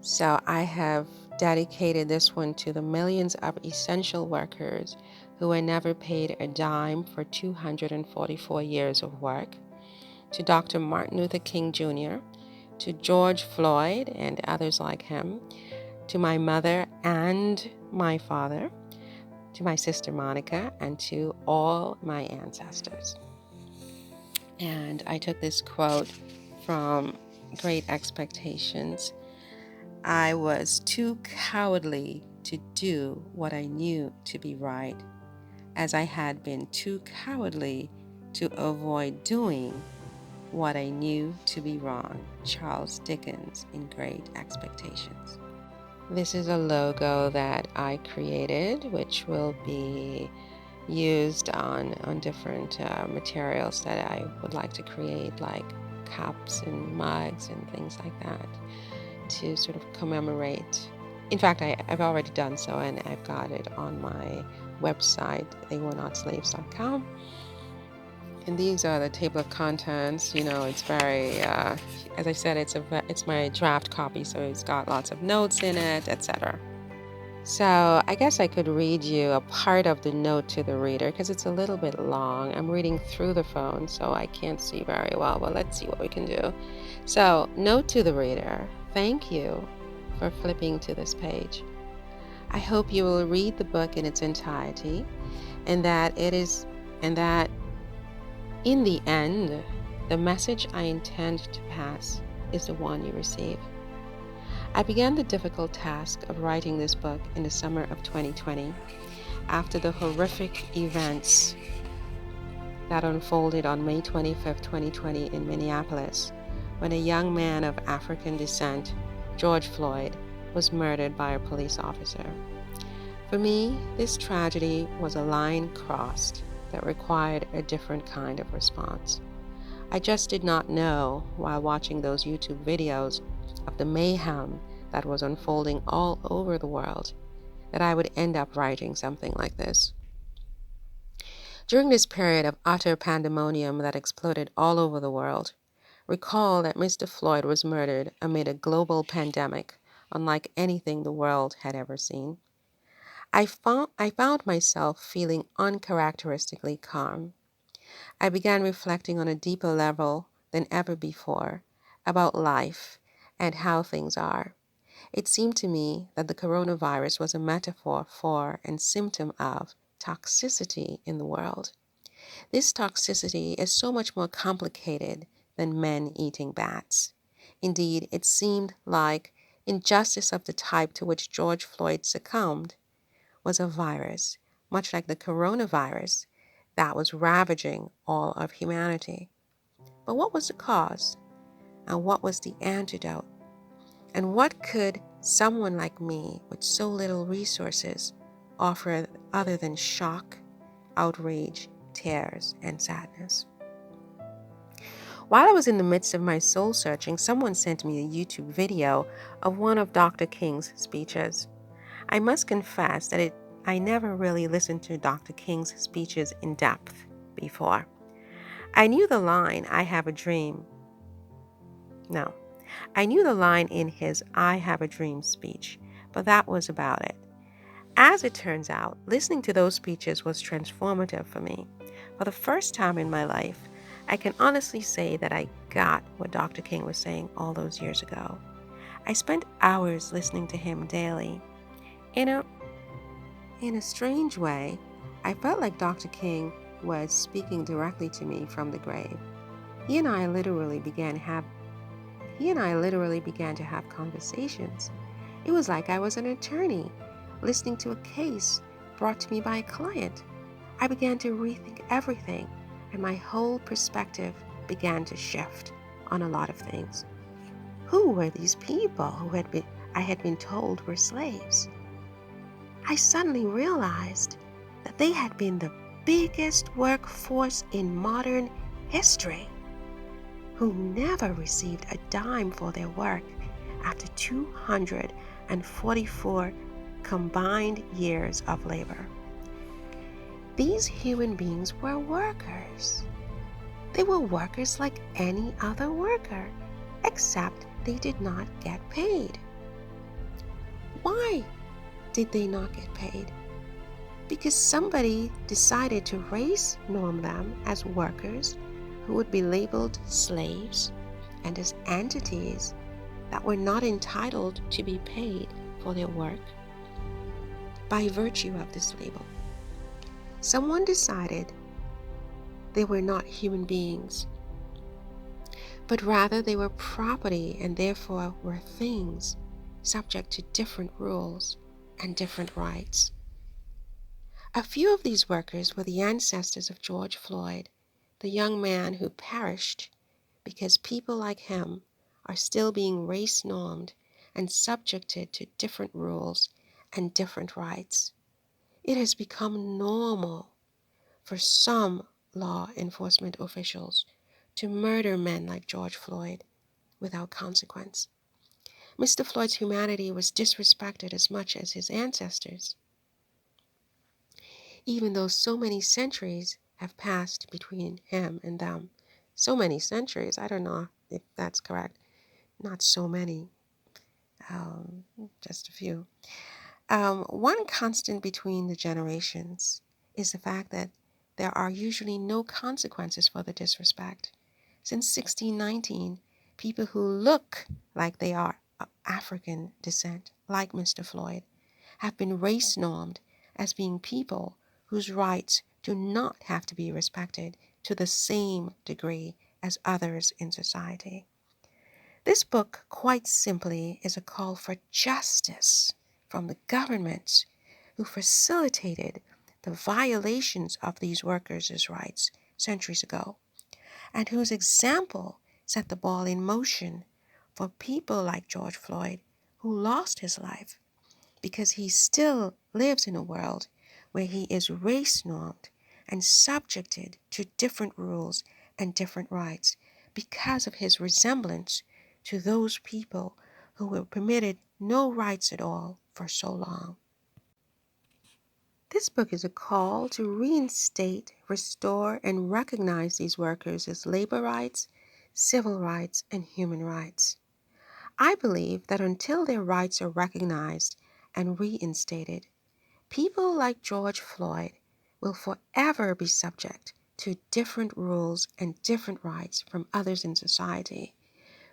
So I have dedicated this one to the millions of essential workers who were never paid a dime for 244 years of work, to Dr. Martin Luther King Jr., to George Floyd and others like him, to my mother and my father, to my sister Monica, and to all my ancestors. And I took this quote from Great Expectations. I was too cowardly to do what I knew to be right, as I had been too cowardly to avoid doing what I knew to be wrong. Charles Dickens in Great Expectations. This is a logo that I created, which will be used on different materials that I would like to create, like cups and mugs and things like that, to sort of commemorate. In fact, I've already done so, and I've got it on my website, theywerenotslaves.com. And these are the table of contents. It's very, as I said, it's my draft copy, so it's got lots of notes in it, etc. So I guess I could read you a part of the note to the reader because it's a little bit long. I'm reading through the phone, so I can't see very well, but let's see what we can do. So, note to the reader: thank you for flipping to this page. I hope you will read the book in its entirety, and that in the end, the message I intend to pass is the one you receive. I began the difficult task of writing this book in the summer of 2020, after the horrific events that unfolded on May 25, 2020 in Minneapolis, when a young man of African descent, George Floyd, was murdered by a police officer. For me, this tragedy was a line crossed that required a different kind of response. I just did not know, while watching those YouTube videos of the mayhem that was unfolding all over the world, that I would end up writing something like this. During this period of utter pandemonium that exploded all over the world, recall that Mr. Floyd was murdered amid a global pandemic unlike anything the world had ever seen. I found myself feeling uncharacteristically calm. I began reflecting on a deeper level than ever before about life and how things are. It seemed to me that the coronavirus was a metaphor for and symptom of toxicity in the world. This toxicity is so much more complicated than men eating bats. Indeed, it seemed like injustice of the type to which George Floyd succumbed was a virus, much like the coronavirus, that was ravaging all of humanity. But what was the cause? And what was the antidote? And what could someone like me, with so little resources, offer other than shock, outrage, tears, and sadness? While I was in the midst of my soul searching, someone sent me a YouTube video of one of Dr. King's speeches. I must confess that I never really listened to Dr. King's speeches in depth before. I knew the line, I have a dream. No, I knew the line in his I have a dream speech, but that was about it. As it turns out, listening to those speeches was transformative for me. For the first time in my life, I can honestly say that I got what Dr. King was saying all those years ago. I spent hours listening to him daily. In a strange way, I felt like Dr. King was speaking directly to me from the grave. He and I literally began to have conversations. It was like I was an attorney listening to a case brought to me by a client. I began to rethink everything, and my whole perspective began to shift on a lot of things. Who were these people I had been told were slaves? I suddenly realized that they had been the biggest workforce in modern history, who never received a dime for their work after 244 combined years of labor. These human beings were workers. They were workers like any other worker, except they did not get paid. why did they not get paid? Because somebody decided to race norm them as workers who would be labeled slaves and as entities that were not entitled to be paid for their work by virtue of this label. Someone decided they were not human beings, but rather they were property and therefore were things subject to different rules and different rights. A few of these workers were the ancestors of George Floyd, the young man who perished because people like him are still being race normed and subjected to different rules and different rights. It has become normal for some law enforcement officials to murder men like George Floyd without consequence. Mr. Floyd's humanity was disrespected as much as his ancestors, even though so many centuries have passed between him and them. So many centuries, I don't know if that's correct. Not so many, just a few. One constant between the generations is the fact that there are usually no consequences for the disrespect. Since 1619, people who look like they are of African descent, like Mr. Floyd, have been race normed as being people whose rights do not have to be respected to the same degree as others in society. This book, quite simply, is a call for justice from the governments who facilitated the violations of these workers' rights centuries ago, and whose example set the ball in motion for people like George Floyd, who lost his life because he still lives in a world where he is race normed and subjected to different rules and different rights because of his resemblance to those people who were permitted no rights at all for so long. This book is a call to reinstate, restore, and recognize these workers as labor rights, civil rights, and human rights. I believe that until their rights are recognized and reinstated, people like George Floyd will forever be subject to different rules and different rights from others in society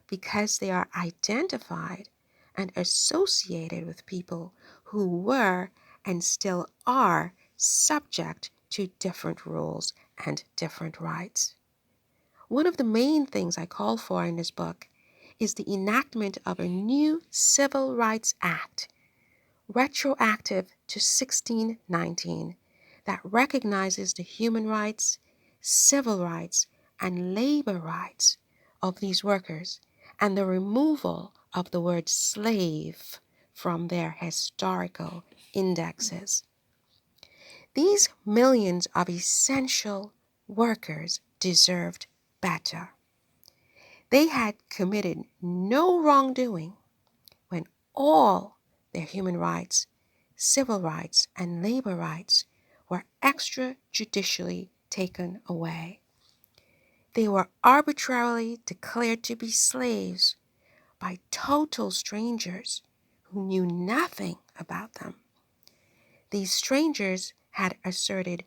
because they are identified and associated with people who were and still are subject to different rules and different rights. One of the main things I call for in this book is the enactment of a new Civil Rights Act, retroactive to 1619, that recognizes the human rights, civil rights, and labor rights of these workers and the removal of the word slave from their historical indexes. These millions of essential workers deserved better. They had committed no wrongdoing when all their human rights, civil rights, and labor rights were extrajudicially taken away. They were arbitrarily declared to be slaves by total strangers who knew nothing about them. These strangers had asserted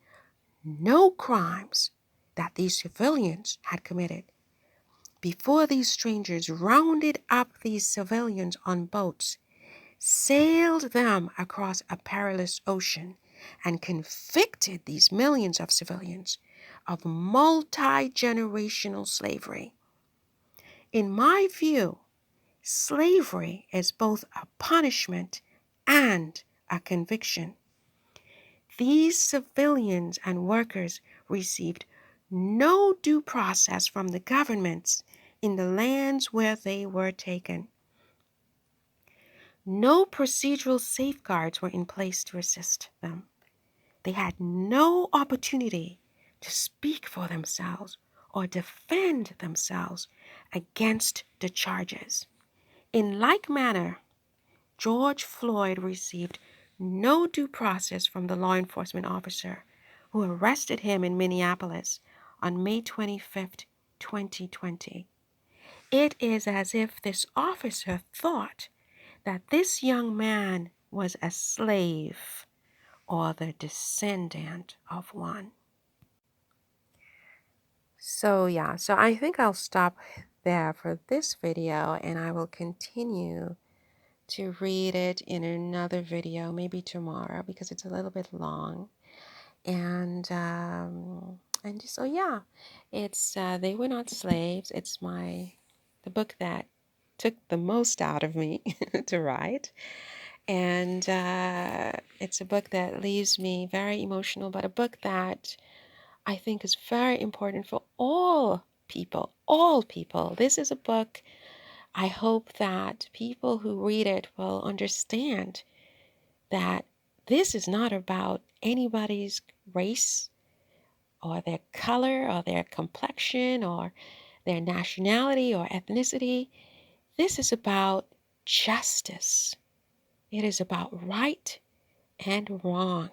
no crimes that these civilians had committed. Before these strangers rounded up these civilians on boats, sailed them across a perilous ocean, and convicted these millions of civilians of multi-generational slavery. In my view, slavery is both a punishment and a conviction. These civilians and workers received no due process from the governments in the lands where they were taken. No procedural safeguards were in place to assist them. They had no opportunity to speak for themselves or defend themselves against the charges. In like manner, George Floyd received no due process from the law enforcement officer who arrested him in Minneapolis on May 25th, 2020. It is as if this officer thought that this young man was a slave or the descendant of one. So I think I'll stop there for this video, and I will continue to read it in another video, maybe tomorrow, because it's a little bit long. And so yeah, it's They Were Not Slaves. It's the book that took the most out of me to write. And it's a book that leaves me very emotional, but a book that I think is very important for all people. All people. This is a book I hope that people who read it will understand that this is not about anybody's race or their color or their complexion or their nationality or ethnicity. This is about justice. It is about right and wrong.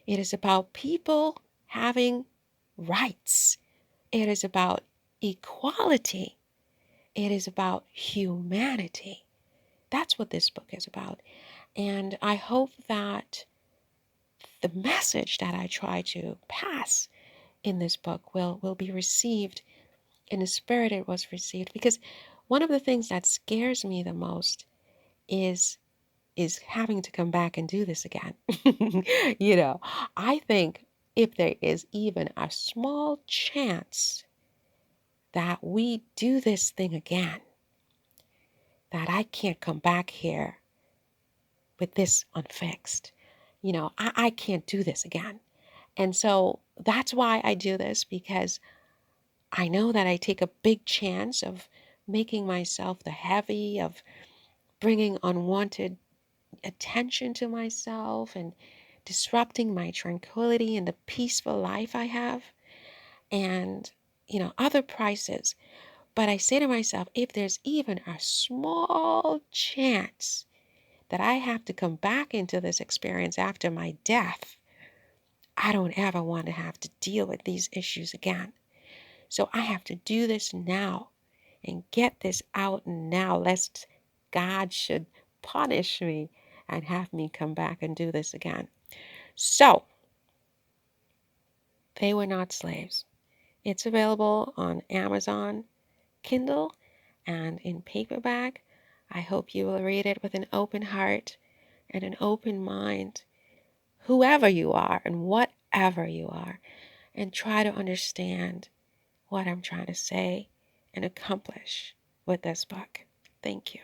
It is about people having rights. It is about equality. It is about humanity. That's what this book is about. And I hope that the message that I try to pass in this book will be received in the spirit it was received. Because one of the things that scares me the most is having to come back and do this again. You know, I think if there is even a small chance that we do this thing again, that I can't come back here with this unfixed. I can't do this again. And so that's why I do this, because I know that I take a big chance of making myself the heavy, of bringing unwanted attention to myself and disrupting my tranquility and the peaceful life I have, and other prices. But I say to myself, if there's even a small chance that I have to come back into this experience after my death, I don't ever want to have to deal with these issues again. So I have to do this now and get this out now, lest God should punish me and have me come back and do this again. So, They Were Not Slaves. It's available on Amazon, Kindle, and in paperback. I hope you will read it with an open heart and an open mind, whoever you are and whatever you are, and try to understand what I'm trying to say and accomplish with this book. Thank you.